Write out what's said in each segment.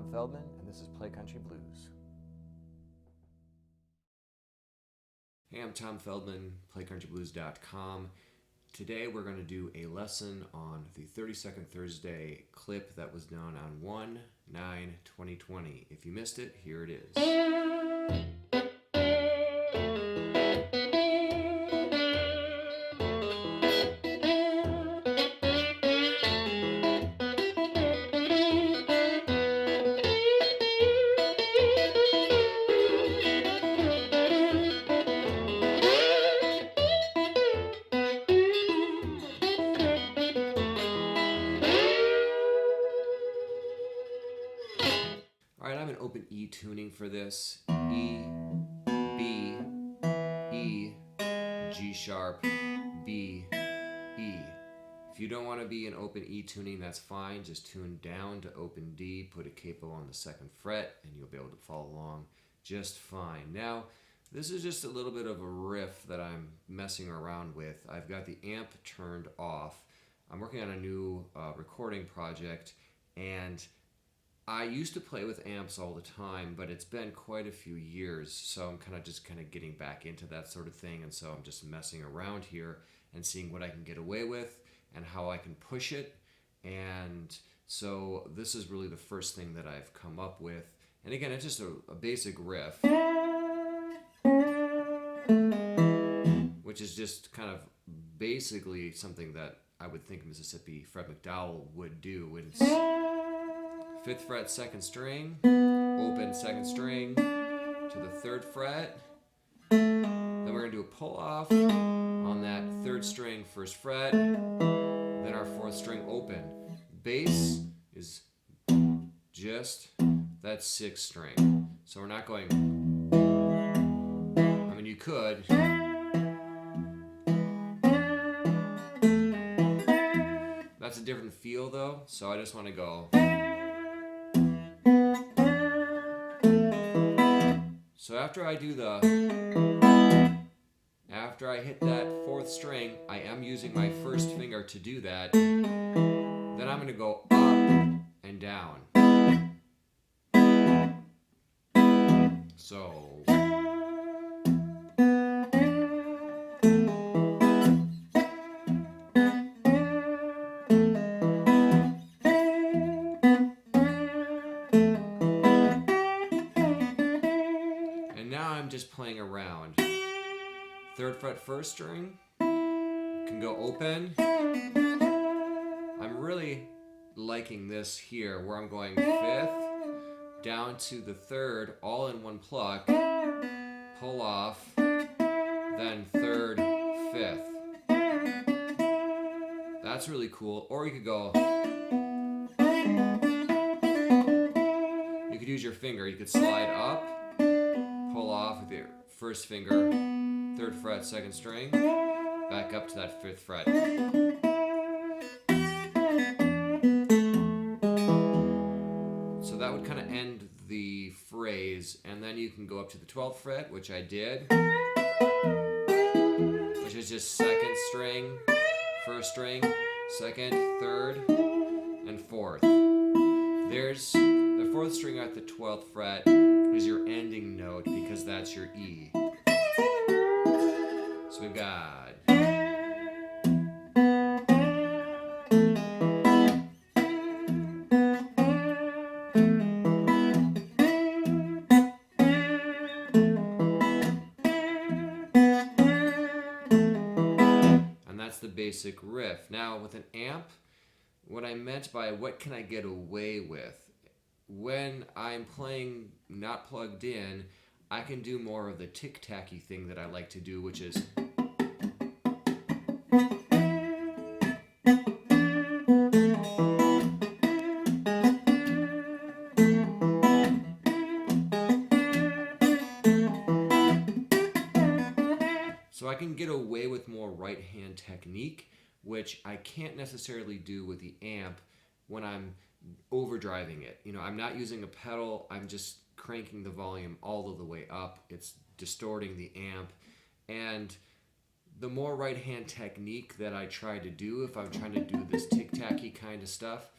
Tom Feldman, and this is Play Country Blues. Hey, I'm Tom Feldman, playcountryblues.com. Today we're going to do a lesson on the 32nd Thursday clip that was done on 1/9/2020. If you missed it, here it is. Alright, I'm in open E tuning for this. E, B, E, G sharp, B, E. If you don't want to be in open E tuning, that's fine. Just tune down to open D, put a capo on the 2nd fret, and you'll be able to follow along just fine. Now, this is just a little bit of a riff that I'm messing around with. I've got the amp turned off. I'm working on a new recording project, and I used to play with amps all the time, but it's been quite a few years, so I'm kind of getting back into that sort of thing, and so I'm just messing around here and seeing what I can get away with and how I can push it. And so this is really the first thing that I've come up with. And again, it's just a basic riff, which is just kind of basically something that I would think Mississippi Fred McDowell would do. It's 5th fret, 2nd string, open 2nd string to the 3rd fret. Then we're going to do a pull off on that 3rd string, 1st fret. Then our 4th string open. Bass is just that 6th string. So we're not going, I mean, you could. That's a different feel though, so I just want to go. So after I hit that 4th string, I am using my 1st finger to do that. Then I'm going to go up and down. So. I'm just playing around. 3rd fret, 1st string can go open. I'm really liking this here where I'm going 5th down to the 3rd all in one pluck, pull off, then 3rd, 5th. That's really cool. Or you could go, you could use your finger, you could slide up, pull off with your 1st finger, 3rd fret, 2nd string, back up to that 5th fret. So that would kind of end the phrase, and then you can go up to the 12th fret, which I did, which is just 2nd string, 1st string, 2nd, 3rd, and 4th. There's the 4th string at the 12th fret is your ending note because that's your E. So we've got. And that's the basic riff. Now with an amp, what I meant by what can I get away with? When I'm playing not plugged in, I can do more of the tick-tacky thing that I like to do, which is so I can get away with more right-hand technique, which I can't necessarily do with the amp when I'm overdriving it. You know, I'm not using a pedal, I'm just cranking the volume all of the way up. It's distorting the amp. And the more right hand technique that I try to do, if I'm trying to do this tic-tacky kind of stuff,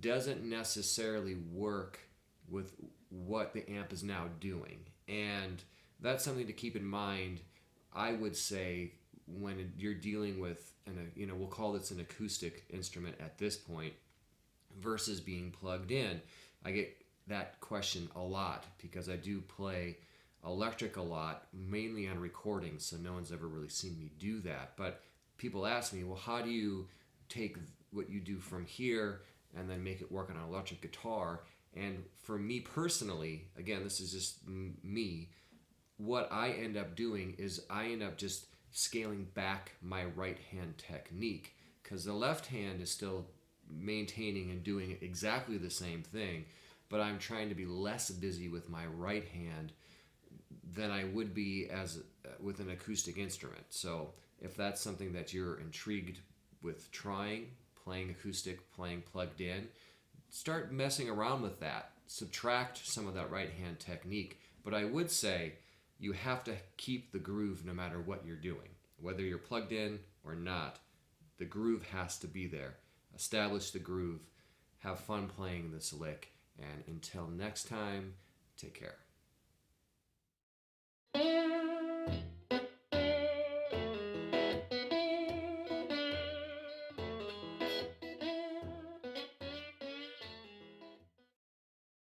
doesn't necessarily work with what the amp is now doing. And that's something to keep in mind, I would say, when you're dealing with, we'll call this an acoustic instrument at this point versus being plugged in. I get that question a lot because I do play electric a lot, mainly on recordings, so no one's ever really seen me do that. But people ask me, well, how do you take what you do from here and then make it work on an electric guitar? And for me personally, again, this is just me, what I end up doing is I end up just scaling back my right hand technique, because the left hand is still maintaining and doing exactly the same thing, but I'm trying to be less busy with my right hand than I would be as with an acoustic instrument. So if that's something that you're intrigued with trying, playing acoustic, playing plugged in, start messing around with that. Subtract some of that right hand technique. But I would say you have to keep the groove no matter what you're doing. Whether you're plugged in or not, the groove has to be there. Establish the groove. Have fun playing this lick. And until next time, take care.